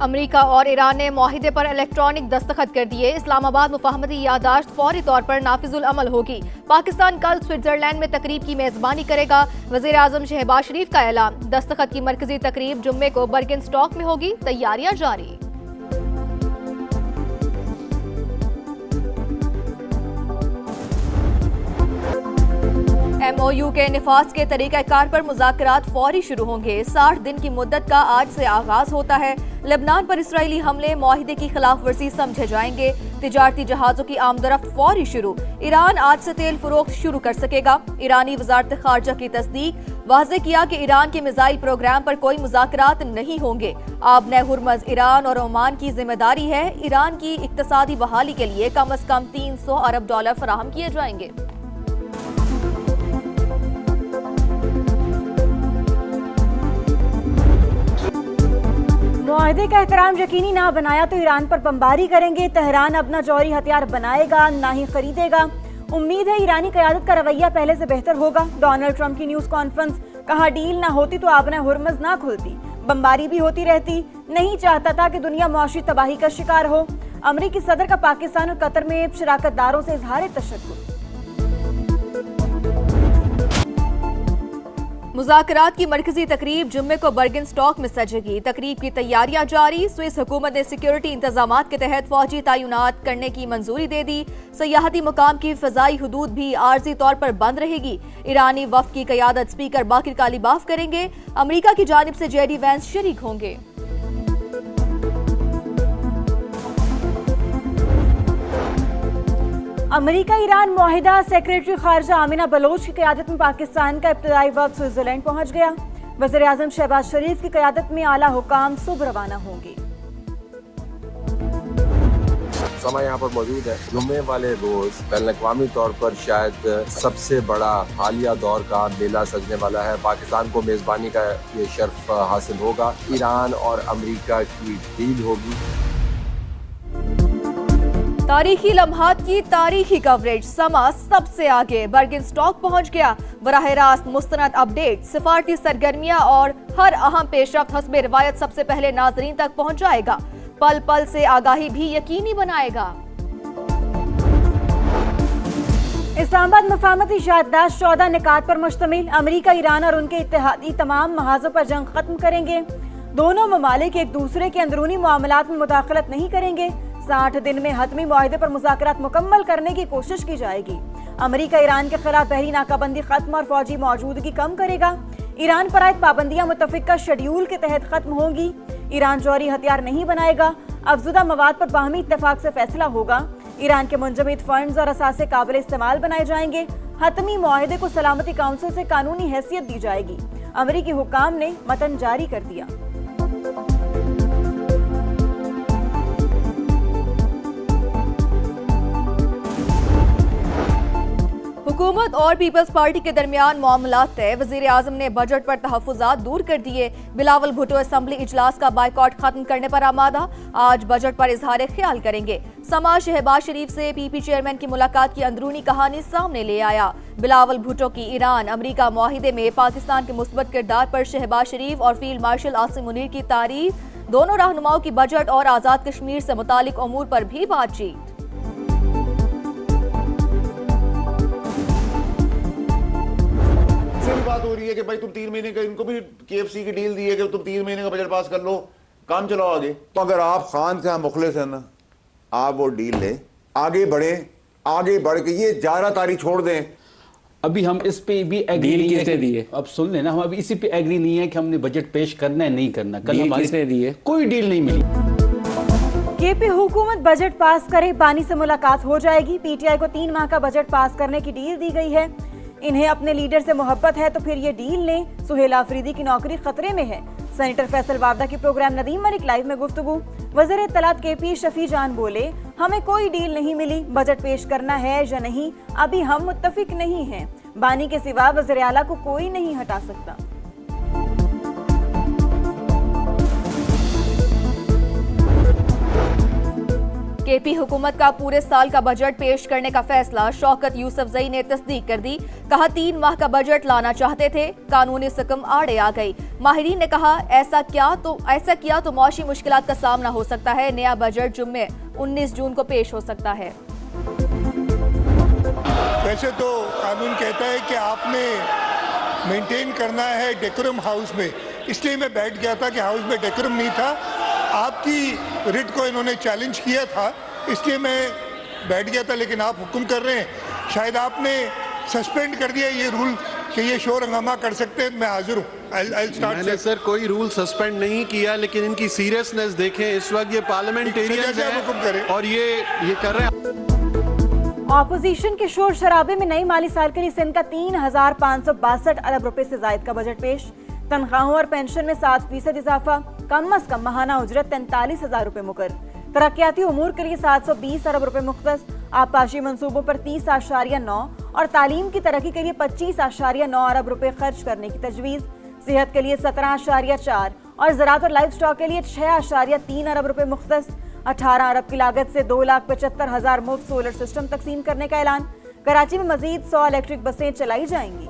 America और Iran ने मुआहिदे पर इलेक्ट्रॉनिक दस्तखत कर दिए। इस्लामाबाद मुफाहमती यादाश्त फौरी तौर पर नाफिजुल अमल होगी। पाकिस्तान कल स्विट्जरलैंड में तकरीब की मेजबानी करेगा। वजीर आजम शहबाज शरीफ का ऐलान। दस्तखत की मरकजी तकरीब जुम्मे को बर्गिनस्टॉक में होगी। तैयारियां जारी। MOU के निफाज के तरीक़ाकार पर मुज़ाकरात फौरी शुरू होंगे। 60 दिन की मुद्दत का आज से आगाज होता है। लेबनान पर इसराइली हमले मुआहिदे की खिलाफ वर्जी समझे जाएंगे। तिजारती जहाजों की आमदरफ्त फौरी शुरू। ईरान आज से तेल फरोख्त शुरू कर सकेगा। ईरानी वजारत खारजा की तस्दीक। वाज़े किया कि ईरान के मिसाइल प्रोग्राम पर कोई मुज़ाकरात नहीं होंगे। आबने हुर्मज़ ईरान और ओमान की जिम्मेदारी है। ईरान की इक्तसादी बहाली के लिए कम अज कम $300 अरब फराहम किए जाएंगे। मुआहदे का एहतराम यकीनी ना बनाया तो ईरान पर बमबारी करेंगे। तेहरान अपना जौहरी हथियार बनाएगा ना ही खरीदेगा। उम्मीद है ईरानी क़यादत का रवैया पहले से बेहतर होगा। डोनाल्ड ट्रंप की न्यूज़ कॉन्फ्रेंस। कहा डील ना होती तो आबना हुर्मज़ ना खुलती, बमबारी भी होती रहती। नहीं चाहता था कि दुनिया मुआशी तबाही का शिकार हो। अमरीकी सदर का पाकिस्तान और कतर में शराकतदारों से इजहार तशद्दुद। मुज़ाकरात की मरकजी तकरीब जुम्मे को बर्गिनस्टॉक में सजेगी। तकरीब की तैयारियां जारी। स्विस हुकूमत ने सिक्योरिटी इंतजामात के तहत फौजी तैनात करने की मंजूरी दे दी। सयाहती मुकाम की फ़ज़ाई हदूद भी आर्जी तौर पर बंद रहेगी। ईरानी वफ़द की क़यादत स्पीकर बाकिर कालीबाफ करेंगे। अमरीका की जानिब से JD वैंस शरीक होंगे। अमेरिका ईरान मुआहिदा। सेक्रेटरी खारजा आमिना बलोच की क़यादत में पाकिस्तान का इब्तदाई वफ़द स्विट्जरलैंड पहुंच गया। वज़ीर आज़म शहबाज शरीफ की क़यादत में आला हुकाम सुबह रवाना होंगे। समय यहाँ पर मौजूद है। जुम्मे वाले रोज बैनुल-अक़वामी तौर पर शायद सबसे बड़ा हालिया दौर का मेला सजने वाला है। पाकिस्तान को मेज़बानी का ये शर्फ हासिल होगा। ईरान और अमेरिका की डील होगी। तारीखी लम्हात की तारीखी कवरेज। समा सबसे आगे बर्गिनस्टॉक पहुंच गया। बराह रास्त मुस्तनद अपडेट, सिफारती सरगर्मियां और हर अहम पेशरफ्त हस्बे रिवायत सबसे पहले नाजरीन तक पहुंचाएगा। पल पल से आगाही भी यकीनी बनाएगा। इस्लामाबाद मुफाहमती याददाश्त 14 निकात पर मुश्तमिल। अमेरिका ईरान और उनके इत्तेहादी तमाम महाजों पर जंग खत्म करेंगे। दोनों ममालिक एक दूसरे के अंदरूनी मामलात में मुदाखलत नहीं करेंगे। 60 दिन में हतमी मुआहदे पर मुज़ाकरात मुकम्मल करने की कोशिश की जाएगी। अमेरिका ईरान के खिलाफ बहरी नाकाबंदी खत्म और फौजी मौजूदगी कम करेगा। ईरान पर आयद पाबंदियां मुतफ़िका शेड्यूल के तहत खत्म होंगी। ईरान जौहरी हथियार नहीं बनाएगा। अफजुदा मवाद पर बाहमी इत्तेफाक से फैसला होगा। ईरान के मुंजमद फंड्स और असासे काबिल इस्तेमाल बनाए जाएंगे। हतमी मुआहदे को सलामती काउंसिल से कानूनी हैसियत दी जाएगी। अमेरिकी हुकाम ने मतन जारी कर दिया। हुकूमत और पीपल्स पार्टी के दरमियान मामलात तय। वजीर आजम ने बजट पर तहफ़्फ़ुज़ात दूर कर दिए। बिलावल भुट्टो असम्बली इजलास का बाइकॉट खत्म करने पर आमादा। आज बजट पर इजहार ख्याल करेंगे। समा शहबाज शरीफ से PP चेयरमैन की मुलाकात की अंदरूनी कहानी सामने ले आया। बिलावल भुट्टो की ईरान अमरीका मुआहिदे में पाकिस्तान के मुस्बत किरदार पर शहबाज शरीफ और फील्ड मार्शल आसिम मुनीर की तारीफ। दोनों रहनुमाओं की बजट और आज़ाद कश्मीर से मुतालिक अमूर पर भी बातचीत। बात हो रही है कि भाई तुम 3 महीने का, इनको भी KFC की डील दी है कि तुम 3 महीने का बजट पास कर लो, काम चलाओ आगे। तो अगर आप खान का मुखलिस है ना, आप वो डील लें, आगे बढ़े, आगे बढ़ के ये 11 तारीख छोड़ दें। अभी हम इस पे भी एग्री नहीं है दिए। अब सुन लेना, हम अभी इसी पे एग्री नहीं है कि हमने बजट पेश करना है नहीं करना। कल हमारी दी है कोई डील नहीं मिली। KP हुकूमत बजट पास करे, बानी से मुलाकात हो जाएगी। PTI को 3 माह का बजट पास करने की डील दी गई है। इन्हें अपने लीडर से मोहब्बत है तो फिर ये डील लें। सुहेल आफरीदी की नौकरी खतरे में है। सेनेटर फैसल वावदा की प्रोग्राम नदीम मलिक लाइव में गुफ्तगू। वज़ीर इत्तलात KP शफी जान बोले, हमें कोई डील नहीं मिली, बजट पेश करना है या नहीं अभी हम मुत्तफिक नहीं हैं। बानी के सिवा वज़ीर आला को कोई नहीं हटा सकता। केपी हुकूमत का पूरे साल का बजट पेश करने का फैसला, शौकत यूसुफजई ने तस्दीक कर दी। कहा 3 माह का बजट लाना चाहते थे, कानूनी सिकम आड़े आ गई। माहिरीन ने कहा ऐसा किया तो मौशी मुश्किलात का सामना हो सकता है। नया बजट जुम्मे 19 जून को पेश हो सकता है। वैसे तो कानून कहता है कि आपने मेंटेन करना है डेकोरम हाउस में, इसलिए मैं बैठ गया था कि हाउस में डेकोरम नहीं था। आपकी रिट को इन्होंने चैलेंज किया था, इसलिए मैं बैठ गया था, लेकिन आप हुक्म कर रहे हैं। शायद आपने सस्पेंड कर दिया ये रूल कि ये शोर हंगामा कर सकते हैं। मैं हाजिर हूँ। मैंने सर कोई रूल सस्पेंड नहीं किया, लेकिन इनकी सीरियसनेस देखें। इस वक्त ये पार्लियामेंटेरियंस हैं और ये कर रहे हैं। ऑपोजिशन के शोर शराबे में नई माली साल के लिए सिंध का 3,562 अरब रुपए से जायद का बजट पेश। तनख्वाहों और पेंशन में 7% इजाफा, कम अज कम माहाना उजरत 43,000 रुपए मुकर्रर। तरक्याती उमूर के लिए 720 अरब रुपए मुख्तस, आबपाशी मंसूबों पर 30.9 और तालीम की तरक्की के लिए 25.9 अरब रुपए खर्च करने की तजवीज़। सेहत के लिए 17.4 और ज़राअत और लाइफ स्टॉक के लिए 6.3 अरब रुपए मुख्तस। 18 अरब की लागत से 2,75,000 मुफ्त सोलर सिस्टम तकसीम करने का ऐलान। कराची में मजीद 100 इलेक्ट्रिक बसें चलाई जाएंगी।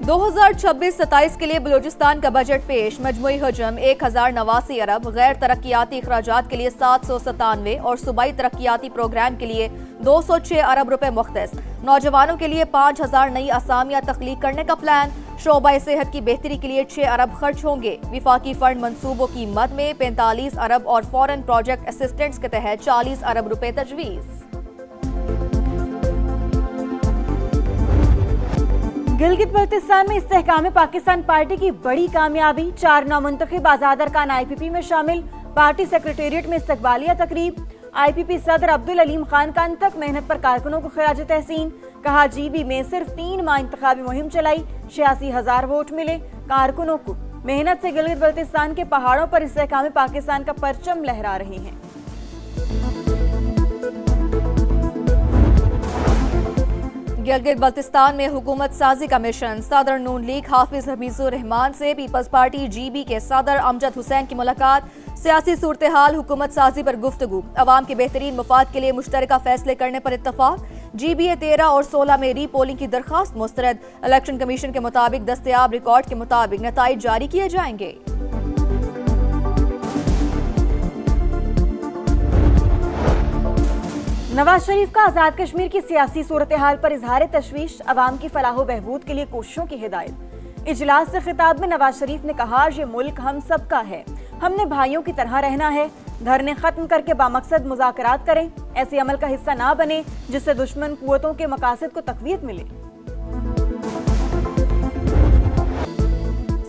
2026-27 के लिए बलूचिस्तान का बजट पेश। मजमूई हजम 1,089 अरब, गैर तरक्याती अखराजात के लिए 797 और सूबाई तरक्याती प्रोग्राम के लिए 206 अरब रुपए मुख्तस। नौजवानों के लिए 5,000 नई असामियां तख्लीक करने का प्लान। शोबा सेहत की बेहतरी के लिए 6 अरब खर्च होंगे। विफाकी फंड मंसूबों की मद में 45 अरब और फॉरेन प्रोजेक्ट असिस्टेंट्स के तहत 40 अरब रुपए तजवीज़। गिलगित बल्तिस्तान में इस्तेहकाम पाकिस्तान पार्टी की बड़ी कामयाबी। 4 नामुंतखब आज़ाद अरकान IPP में शामिल। पार्टी सेक्रेटेरिएट में इस्तकबालिया तकरीब। IPP सदर अब्दुल अलीम खान का तक मेहनत पर कारकुनों को खराज तहसीन। कहा GB में सिर्फ 3 माह इंतखाबी मुहिम चलाई, 86,000 वोट मिले। कारकुनों को मेहनत से गिलगित बल्तिस्तान के पहाड़ों पर इस्तेहकाम पाकिस्तान का परचम लहरा रहे हैं। गिलगित बल्तिस्तान में हुकूमत साजी का मिशन। सदर नून लीग हाफिज हफीजुर रहमान से पीपल्स पार्टी GB के सदर अमजद हुसैन की मुलाकात। सियासी सूरत हाल, हुकूमत साजी पर गुफ्तगू। अवाम के बेहतरीन मफाद के लिए मुश्तरका फैसले करने पर इत्तफाक। GB 13 और 16 में री पोलिंग की दरखास्त मुस्तरद। इलेक्शन कमीशन के मुताबिक दस्तयाब रिकॉर्ड के मुताबिक नताइज जारी किए जाएंगे। नवाज शरीफ का आजाद कश्मीर की सियासी सूरत हाल पर इजहार तशवीश। अवाम की फलाह बहबूद के लिए कोशिशों की हिदायत। इजलास से खिताब में नवाज शरीफ ने कहा ये मुल्क हम सबका है, हमने भाइयों की तरह रहना है। धरने खत्म करके बामकसद मुज़ाकरात करें, ऐसे अमल का हिस्सा ना बने जिससे दुश्मन कुव्वतों के मकासद को तक़वियत मिले।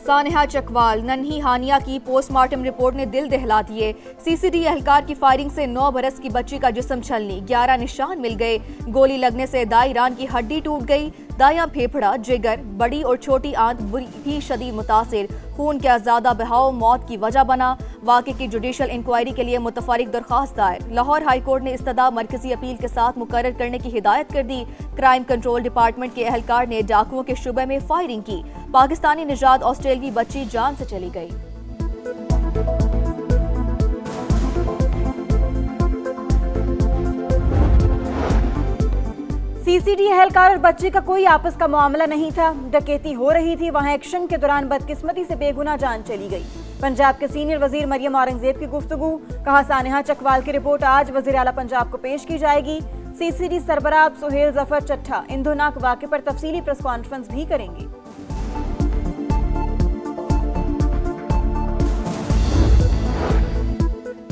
सानिहा चकवाल, नन्ही हानिया की पोस्टमार्टम रिपोर्ट ने दिल दहला दिए। CCD एहलकार की फायरिंग से 9 बरस की बच्ची का जिस्म छलनी, 11 निशान मिल गए। गोली लगने से दाई रान की हड्डी टूट गई। दायां फेफड़ा, जिगर, बड़ी और छोटी आंत भी शदीद मुतासिर। खून का ज्यादा बहाव मौत की वजह बना। वाक़े की जुडिशल इंक्वायरी के लिए मुतफरिक दरखास्त दायर। लाहौर हाई कोर्ट ने इस्तदा मरकजी अपील के साथ मुकर्रर करने की हिदायत कर दी। क्राइम कंट्रोल डिपार्टमेंट के एहलकार ने डाकुओं के शुबे में फायरिंग की। पाकिस्तानी निजात ऑस्ट्रेलियाई बच्ची जान से चली गई। CCD एहलकार और बच्ची का कोई आपस का मामला नहीं था। डकैती हो रही थी, वहां एक्शन के दौरान बदकिस्मती से बेगुनाह जान चली गई। पंजाब के सीनियर वजीर मरियम औरंगजेब की गुफ्तगू। कहा सानिहा चकवाल की रिपोर्ट आज वजीर आला पंजाब को पेश की जाएगी। CCD सरबराह सुहेल जफर चट्ठा इंदुनाक वाक़े पर तफसीली प्रेस कॉन्फ्रेंस भी करेंगे।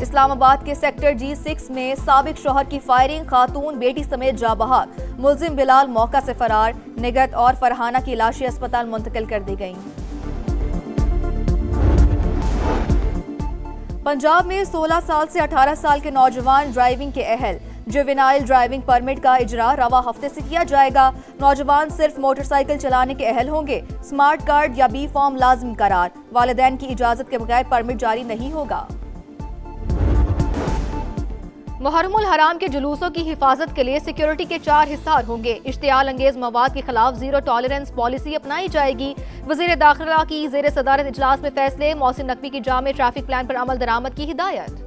इस्लामाबाद के सेक्टर G6 में साबिक शौहर की फायरिंग, खातून बेटी समेत जा बहाक। मुलजिम बिलाल मौका से फरार। निगत और फरहाना की लाशें अस्पताल मुंतकिल कर दी गईं। पंजाब में 16 साल से 18 साल के नौजवान ड्राइविंग के अहल। जुवेनाइल ड्राइविंग परमिट का इजरा रवा हफ्ते से किया जाएगा। नौजवान सिर्फ मोटरसाइकिल चलाने के अहल होंगे। स्मार्ट कार्ड या B फॉर्म लाजिम करार। वालिदैन की इजाजत के बगैर परमिट जारी नहीं होगा। मुहर्रमुल हराम के जुलूसों की हिफाजत के लिए सिक्योरिटी के 4 हिस्सार होंगे। इश्तियाल अंगेज मवाद के खिलाफ जीरो टॉलरेंस पॉलिसी अपनाई जाएगी। वजीर दाखिला की जेर सदारत इजलास में फैसले। मोहसिन नकवी की जामे ट्रैफिक प्लान पर अमल दरामद की हिदायत।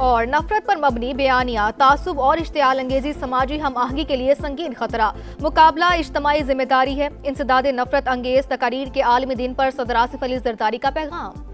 और नफरत पर मबनी बयानिया, तासुब और इश्तियाल अंगेजी समाजी हम आहंगी के लिए संगीन खतरा। मुकाबला इज्तमाई जिम्मेदारी है। इंसदाद नफरत अंगेज तकारीर के आलमी दिन पर सदर आसिफ अली जरदारी का पैगाम।